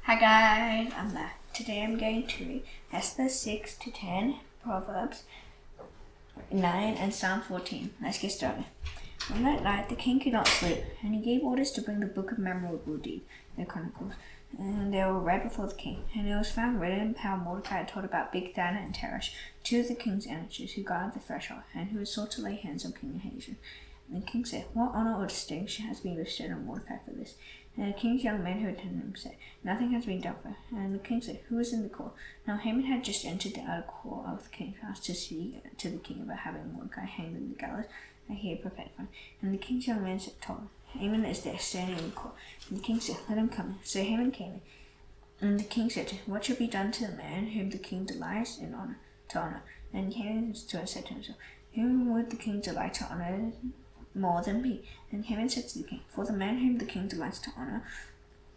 Hi guys, I'm back. Today I'm going to read Esther 6 to 10, Proverbs 9, and Psalm 14. Let's get started. One that night the king could not sleep, and he gave orders to bring the book of memorable deeds, the Chronicles, and they were read before the king. And it was found written how Mordecai had told about Bigthana and Teresh, two of the king's enemies who guarded the threshold, and who had sought to lay hands on King Ahasuerus. And the king said, "What honor or distinction has been bestowed on Mordecai for this?" And the king's young men who attended him said, "Nothing has been done for him." And the king said, "Who is in the court?" Now Haman had just entered the outer court of the king's house to speak to the king about having Mordecai hanged in the gallows that he had prepared for him. And the king's young men told him, "Haman is there, standing in the court." And the king said, "Let him come in." So Haman came in. And the king said, "What shall be done to the man whom the king delights in honor to honor?" And Haman said to himself, "Whom would the king delight to honor more than me?" And Haman said to the king, "For the man whom the king delights to honor,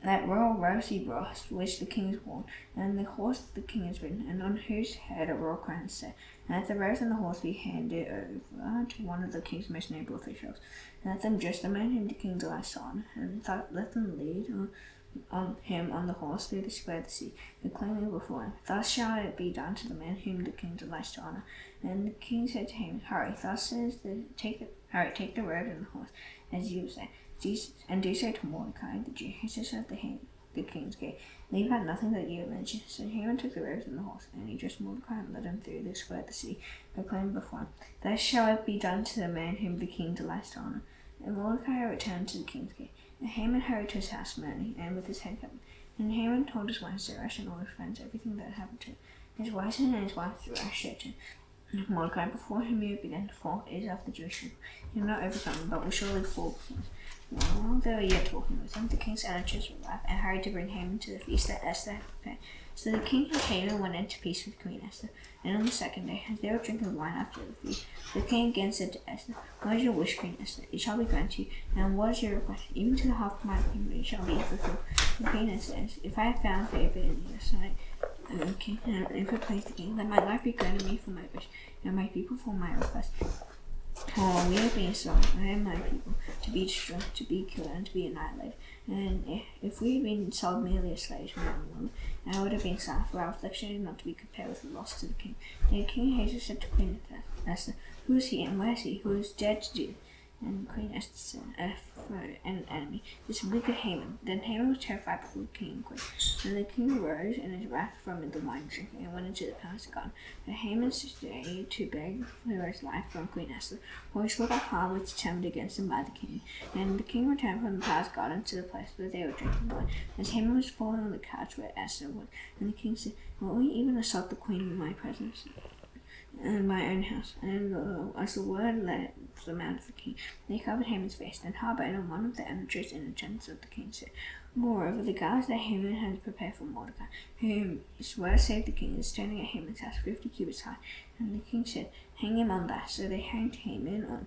that royal robes he brought, which the king has worn, and the horse that the king has ridden, and on whose head a royal crown is set, and that the robes and the horse be handed over to one of the king's most noble officials, and let them dress the man whom the king delights to honor, and let them lead on him on the horse through the square of the sea, proclaiming before him, Thus shall it be done to the man whom the king delights to honor." And the king said to him, "Hurry, thus says take the robe and the horse, as you say, and do so to Mordecai the Jew, who sits at the king's gate. Leave out nothing that you have mentioned." So Haman took the robes and the horse, and he dressed Mordecai and led him through the square of the sea, proclaiming before him, "Thus shall it be done to the man whom the king delights to honor." And Mordecai returned to the king's gate. And Haman hurried to his house mourning, and with his head covered. And Haman told his wife Zeresh and all his friends everything that had happened to him. His wife and his wife Zeresh said to him, "Mordecai, before whom you began to fall, is of the Jewish people. You have not overcome him, but will surely fall before him." While they were yet talking with him, the king's enemies arrived and hurried to bring Haman to the feast that Esther had prepared. So the king and Haman went into peace with Queen Esther. And on the second day, as they were drinking wine after the feast, the king again said to Esther, "What is your wish, Queen Esther? It shall be granted you. And what is your request? Even to the half of my kingdom it shall be fulfilled." The queen Esther says, "If I have found favor in your sight, king, and if it please the king, let my life be granted me for my wish, and my people for my request. For we are being sold, I and my people, to be destroyed, to be killed, and to be annihilated. And if we had been sold merely as slaves, man and woman, I would have been silent, for our affliction is not to be compared with the loss to the king." Then King Ahasuerus said to Queen Esther, "Who is he, and where is he who is dared to do?" And Queen Esther said, "A foe and an enemy, this wicked Haman." Then Haman was terrified before the king and queen. And the king arose in his wrath from the wine drinking and went into the palace of God. But Haman stayed to beg for his life from Queen Esther, for he saw that harm was determined against him by the king. And the king returned from the palace garden to the place where they were drinking wine, as Haman was falling on the couch where Esther was. And the king said, "Will we even assault the queen in my presence? In my own house?" And as the word led them out of the king, they covered Haman's face, and harbored on one of the emissaries in attendance of the king said, "Moreover, the gallows that Haman has prepared for Mordecai, whom word saved the king, is standing at Haman's house 50 cubits high." And the king said, "Hang him on that." So they hanged Haman on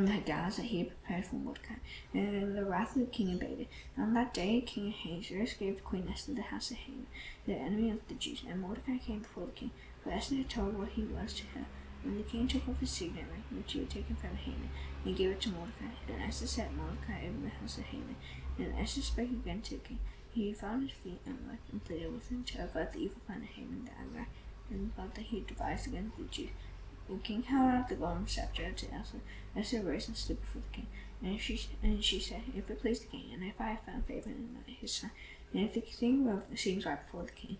the gallows that he had prepared for Mordecai. And the wrath of the king abated. On that day King Ahasuerus gave Queen Esther the house of Haman, the enemy of the Jews. And Mordecai came before the king, but Esther had told what he was to her. And the king took off his signet ring, which he had taken from Haman, and gave it to Mordecai. And Esther set Mordecai over the house of Haman. And Esther spoke again to the king. He fell on his feet and wept and pleaded with him to avert the evil plan of Haman the Agagite, and the plot that he had devised against the Jews. The king held out the golden scepter to Esther. Esther rose and stood before the king. And she said, "If it please the king, and if I have found favor in his sight, and if the thing seems right before the king,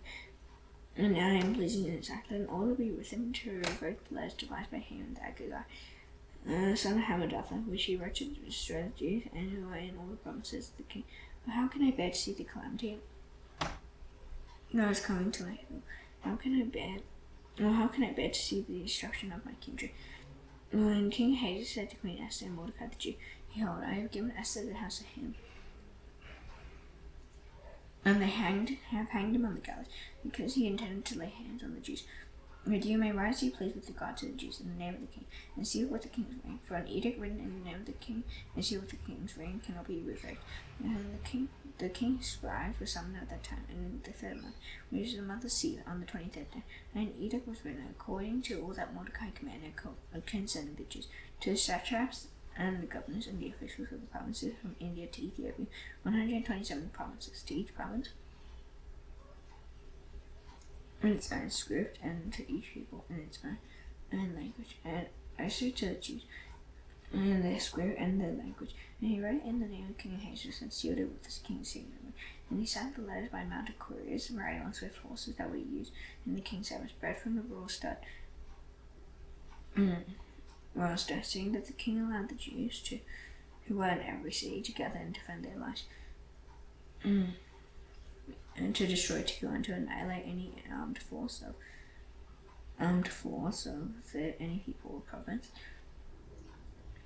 and I am pleasing in his sight, let an order be written to revoke the letters devised by Haman the Agagite, son of Hammedatha, which he wrote to destroy the Jews, and who are in all the provinces of the king. But how can I bear to see the calamity that is coming to my head? How can I bear to see the destruction of my kindred?" When King Ahasuerus said to Queen Esther and Mordecai the Jew, "Behold, I have given Esther the house of Haman, and they have hanged him on the gallows, because he intended to lay hands on the Jews. But you may rise, you please, with regard to the Jews in the name of the king, and seal with the king's ring. For an edict written in the name of the king and sealed with the king's ring cannot be revoked." And the king's scribes were summoned at that time, in the 3rd month, which is the month of Siv, on the 23rd day. And an edict was written according to all that Mordecai commanded concerning the Jews, to the satraps and the governors and the officials of the provinces from India to Ethiopia, 127 provinces, to each province in its own script, and to each people in its own language, and also to the Jews in their script and their language. And he wrote in the name of King Ahasuerus and sealed it with his king's seal. And he sent the letters by mounted couriers, riding on swift horses that were used in the king's service, bred from the royal stud. Saying that the king allowed the Jews who were in every city to gather and defend their lives, and to destroy, to kill, and to annihilate any armed force of any people or province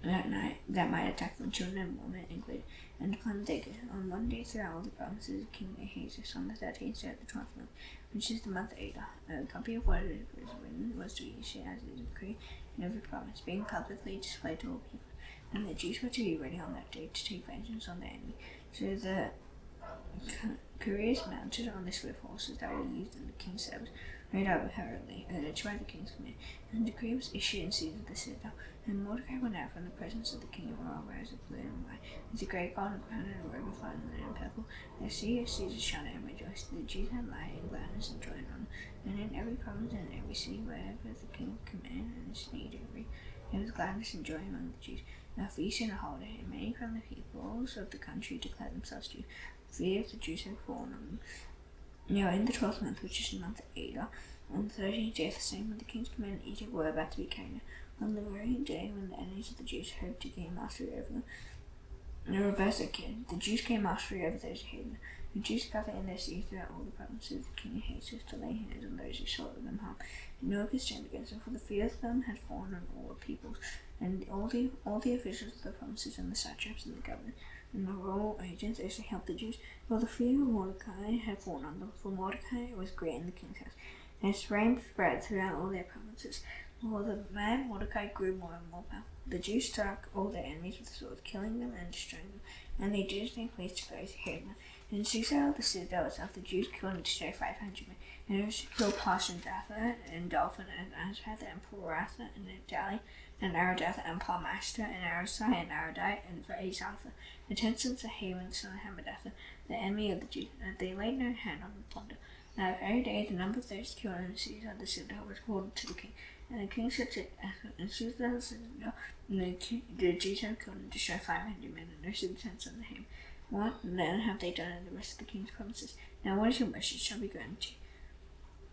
that might attack them, children and women included, and to plunder their goods. On one day throughout all the provinces of King Ahasuerus, on the 13th day of the 12th month, which is the month Adar, a copy of what it was written was to be issued as a decree in every province, being publicly displayed to all people. And the Jews were to be ready on that day to take vengeance on their enemy. So the couriers mounted on the swift horses that were used in the king's service rode out hurriedly, urged by the king's command, and the decree was issued in Caesar the citadel. And Mordecai went out from the presence of the king of all robes of blue and white, with a great golden crown and a robe of fine linen and purple. And Caesar shouted and rejoiced. The Jews had light and gladness and joy and honor, and in every province and in every city wherever the king commanded and his need every, there was gladness and joy among the Jews. A feast and a holiday, and many from the peoples of the country declared themselves Jews. The fear of the Jews had fallen on them. Now in the 12th month, which is the month of Adar, on the 13th day of the same month, the king's command in Egypt were about to be carried out. On the very day when the enemies of the Jews hoped to gain mastery over them, the reverse occurred. The Jews gained mastery over those who hated them. The Jews gathered in their cities throughout all the provinces of the king of Ahasuerus to lay hands on those who sought them harm. And no one could stand against them, for the fear of them had fallen on all the peoples, and all the officials of the provinces, and the satraps and the governors, and the royal agents also helped the Jews, for the fear of Mordecai had fallen on them, for Mordecai was great in the king's house, and his fame spread throughout all their provinces. While the man Mordecai grew more and more powerful, the Jews struck all their enemies with swords, killing them and destroying them, and they did as they pleased to those who hated them. In Caesar the citadel itself, the Jews killed and destroyed 500 men, and those who killed Posh and Datha, and Dolphin, and Ashpath, and Poratha, and Adali, and Aradatha, and Palmashta, and Arasai, and Aradite, and Vaizatha, the 10 sons of Haman, son of Hamadatha, the enemy of the Jews, and they laid no hand on the plunder. Now every day the number of those killed in Caesar the citadel was reported to the king. And the king said to Esther, and Caesar the citadel, and the Jews have killed and destroyed 500 men, and those are the 10 sons of Haman. What then have they done in the rest of the king's promises? Now what is your wish? It shall be granted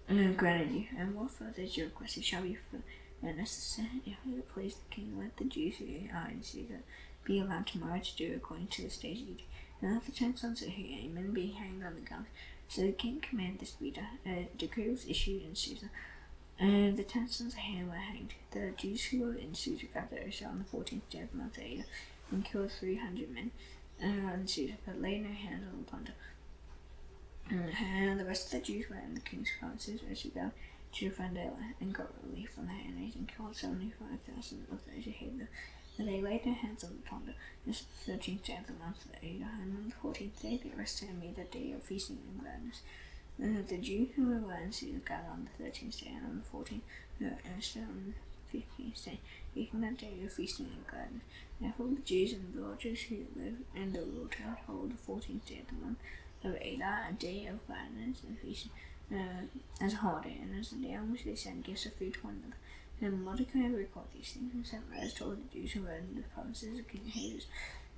you. And what further is your request? It shall be fulfilled. And Esther said, if it please the king, let the Jews who are in Caesar be allowed tomorrow to do according to the stage of Egypt, and let the 10 sons of Haman be hanged on the gallows. So the king commanded this to be done. A decree was issued in Caesar, and the 10 sons of Haman were hanged. The Jews who were in Caesar gathered also on the 14th day of the month of Adar, and killed 300 men in Caesar, but laid no hands on the plunder. And the rest of the Jews were in the king's provinces, as we go to defend their land, and got relief from their enemies, and killed 75,000 of those who hated them. And they laid their hands on the plunder. This is the 13th day of the month of Adar, and on the 14th day they rested and made a day of feasting and gladness. The Jews who were in Caesar gathered on the 13th day, and on the 14th they were Esther on the 15th day, making that day of feasting and gladness. Therefore the Jews and the villagers who live in the rural town hold the 14th day of the month of Adar a day of gladness and feasting, as a holiday, and as a day on which they send gifts of food to one another. And Mordecai recalled these things and sent letters to all the Jews who were in the provinces of King Ahasuerus,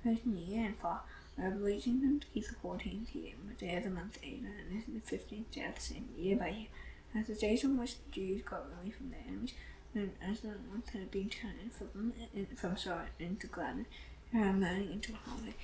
both near and far, obliging them to keep the 14th day of the month Adar, and this is the 15th day of the same year by year, as the days on which the Jews got relief from their enemies, and as the month had been turned from sorrow into gladness, and mourning into a holiday.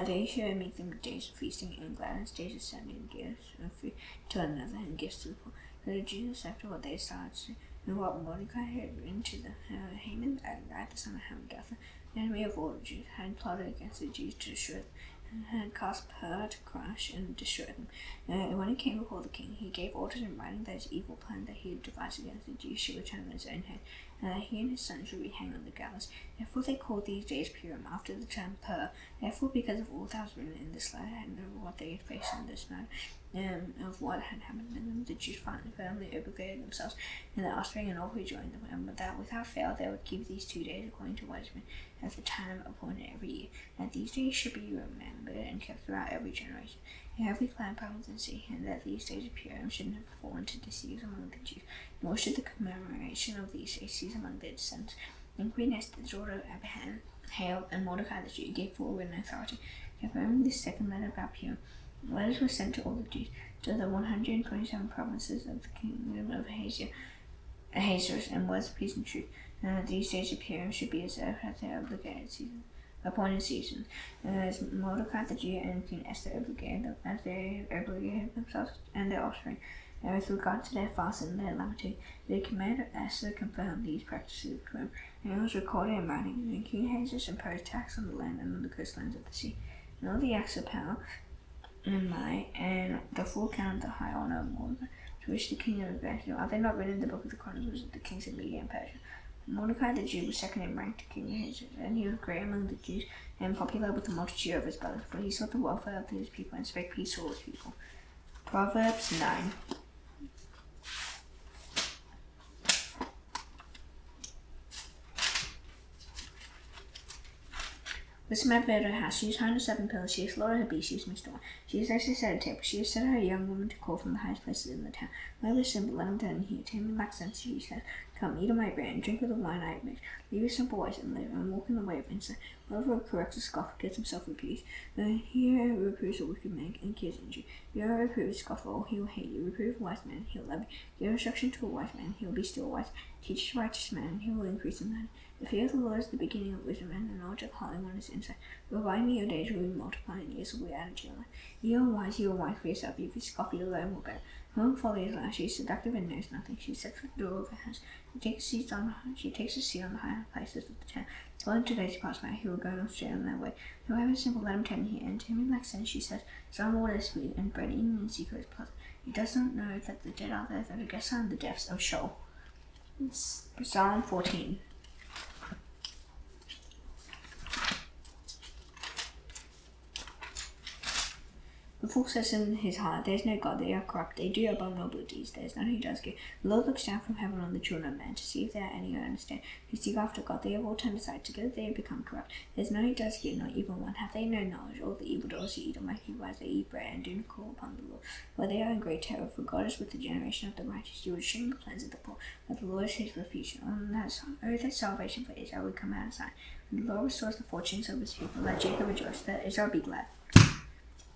They should make them days of feasting and gladness, days of sending gifts of food to one another and gifts to the poor. So the Jews accepted what they started to do, and what Mordecai had written to the Haman, Agagite, the son of Hamadatha, the enemy of all the Jews, had plotted against the Jews to destroy them, and had caused her to crash and destroy them. And when it came before the king, he gave orders in writing that his evil plan that he had devised against the Jews should return on his own head, and that he and his sons should be hanged on the gallows. Therefore they called these days Purim, after the term Pur. Therefore, because of all that was written in this letter, and of what they had faced in this night, of what had happened to them, the Jews finally firmly obligated themselves and their offspring and all who joined them, and that without fail they would keep these 2 days according to what has been at the time appointed every year. That these days should be remembered and kept throughout every generation, in every clan, province, and city, and that these days of Purim should not fall into disuse among the Jews, nor should the commemoration of these days cease among their descendants. And Queen Esther, the daughter of Abraham, hailed, and Mordecai the Jew gave full written authority, confirming this second letter about Purim. Letters were sent to all the Jews, to the 127 provinces of the kingdom of Ahasuerus, and words of peace and truth. These days of Purim should be observed at their appointed season, as Mordecai the Jew and Queen Esther obligated them, as they obligated themselves and their offspring. And with regard to their fast and their lamenting, the command of Esther confirmed these practices of Purim, and it was recorded in writing. And King Ahasuerus imposed tax on the land and on the coastlands of the sea, and all the acts of power and might, and the full account of the high honor of Mordecai, to which the kingdom of Babylon, are they not written in the book of the Chronicles of the kings of Media and Persia? Mordecai the Jew was second in rank to King Ahasuerus, and he was great among the Jews, and popular with the multitude of his brothers, for he sought the welfare of his people and spake peace to all his people. Proverbs 9. This man built her house. She has hung 7 pillars. She has slaughtered her beasts. She has mixed wine. She has actually set a table. She has set her young woman to call from the highest places in the town. My lips simple, let him turn here. Tame and lack sense, she says. Come, eat of my bread, and drink of the wine I have made. Leave your simple ways and live, and walk in the way of insight. Whoever corrects a scoffer gets himself appeased. He reproves a wicked man and kills injury. You reprove a scoffer, he will hate you. Reprove a wise man, he will love you. Give instruction to a wise man, he will be still wise. Teach a righteous man, he will increase in learning. The fear of the Lord is the beginning of wisdom, and the knowledge of the Holy One is insight. Provide me your days will be multiplied, and years will be added to your life. You are wise for yourself. If you scoff, you alone will bear. Her folly is loud. She is seductive and knows nothing. She sets for the door of her house. She takes a seat on the higher places of the town. Dwelling to those who pass by, who will go not straight on their way. Whoever is simple, let him turn here. And to him like sense, she says, some water is sweet, and bread eaten in secret is pleasant. He does not know that the dead are there, that the guests are in the depths of Sheol. Psalm 14. The fool says in his heart, there is no God, they are corrupt, they do abominable deeds, there is none who does good. The Lord looks down from heaven on the children of men, to see if there are any who understand, who seek after God. They have all turned aside, together they have become corrupt. There is none who does good, not even one. Have they no knowledge? All the evildoers who eat almighty wise, they eat bread, and do not call upon the Lord. For they are in great terror, for God is with the generation of the righteous. He will shrink the plans of the poor, but the Lord is his refuge. On that oath of salvation for Israel will come out of Zion. And the Lord restores the fortunes of his people. Let Jacob rejoice, let Israel be glad.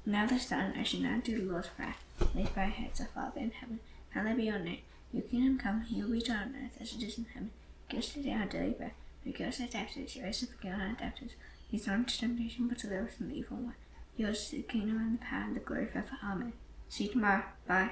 Now that's done, I should now do the Lord's prayer. Lift by heads, our Father in heaven, hallowed be your name. Your kingdom come, your will be done on earth as it is in heaven. Give us today our daily bread. Forgive us our debts, erase and forgive our debtors. Lead us not into temptation, but deliver us from the evil one. Yours is the kingdom and the power and the glory forever. Amen. See you tomorrow. Bye.